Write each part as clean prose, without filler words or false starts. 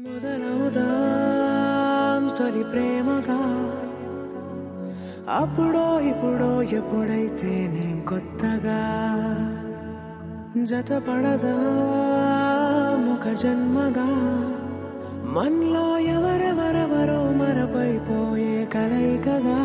మొదలవుదాం తొలి ప్రేమగా అప్పుడో ఇప్పుడో ఎప్పుడైతే నేను కొత్తగా జతపడదా ముఖ జన్మగా మనలో ఎవరెవరెవరో మరపైపోయే కలయికగా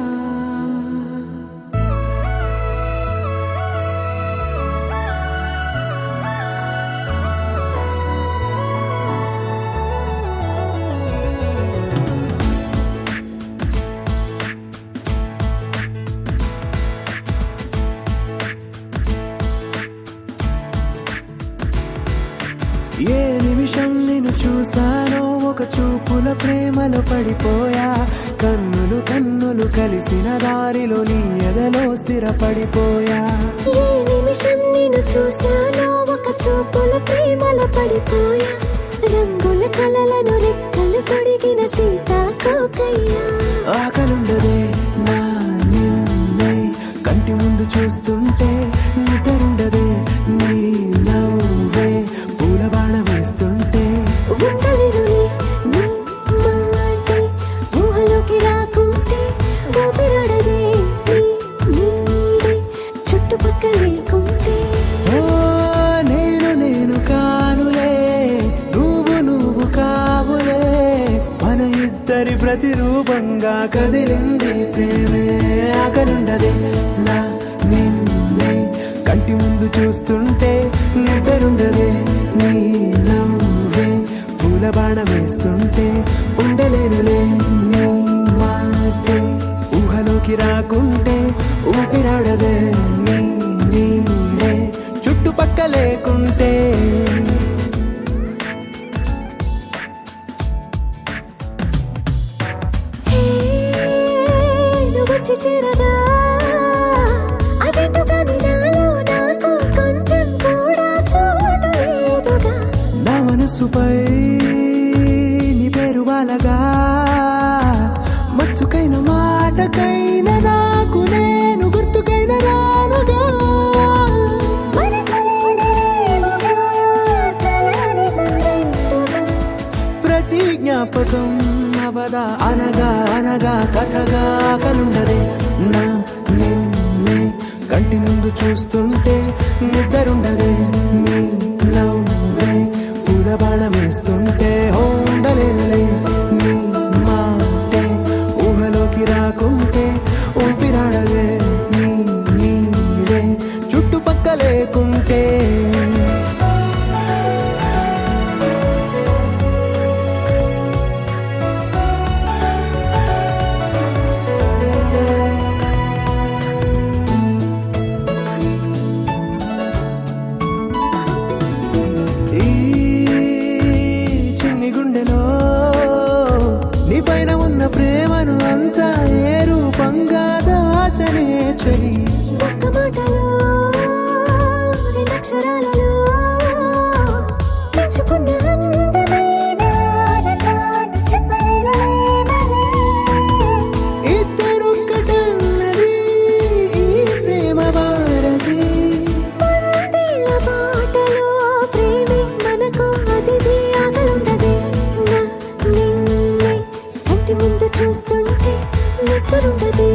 ఏ నిమిషం నేను చూసానో ఒక చూపుల ప్రేమలో పడిపోయా కన్నులు కన్నులు కలిసిన దారిలో నీ ఎదలో స్థిరపడిపోయా ఏ నిమిషం నేను చూసానో ఒక చూపుల ప్రేమలో పడిపోయా రంగుల కలలను రెక్కలు తొడిగిన సీతాకోకయ్యా ఆకలుండదే నా నిన్నే కంటి ముందు చూస్తుంటే నిద్రుండదే నీ నవ్వే పూల బాణ వేస్తుంటే ఉండలేనులే నీ మాటే ఊహలోకి రాకుంటే ఊపిరాడదే నీ నీడే చుట్టుపక్కల లేకుంటే ఓ నేను కానులే నువ్వు కావులే మన ఇద్దరి ప్రతిరూపంగా కదిలింది ప్రేమే ఆకలుండదే నా నిన్నే కంటి ముందు చూస్తుంటే నిద్రుండదే నీ నవ్వే పూల బాణ వేస్తుంటే ఉండలేనులే నీ మాటే ఊహలోకి రాకుంటే ఊపిరాడదే నీ నీడే చుట్టుపక్క లేకుంటే నువ్వు వచ్చి చేరగా అదేంటో కానీ నాలో నాకు కొంచెం కూడా చోటు లేదుగా నా మనసుపై నీ పేరు వాలగా మచ్చుకైన మాటకైన నాకు నేను గుర్తుకైన రానుగా మనకులేనిరేవుగా కలని సంరెండుగా ప్రతి జ్ఞాపకం అవదా అనగా అనగా కథగా కలుండదే నా నిన్నే కంటి ముందు చూస్తుంటే నిద్రుండదే నీ నవ్వే పూల బాణం వేస్తుంటే ఉండలేనులే నీ మాటే ఊహలోకి రాకుంటే ఊపిరాడదే నీ నీడే చుట్టుపక్క లేకుంటే ఈ చిన్ని గుండెలో నీ పైన ఉన్న ప్రేమను అంతా ఏ రూపంగా దాచనే చలి ఒక్క మాటలో రెండక్షరాలలో పెంచుకున్న అందమైన ఆనందాన్ని చెప్పలేనులే మరి. ఇద్దరొక్కటన్నది ఈ ప్రేమ వాడది పందిళ్ళ బాటలో ప్రేమే మనకు అతిథి ఆగలుండదే నా నిన్నే కంటి ముందు చూస్తుంటే నిద్రుండదే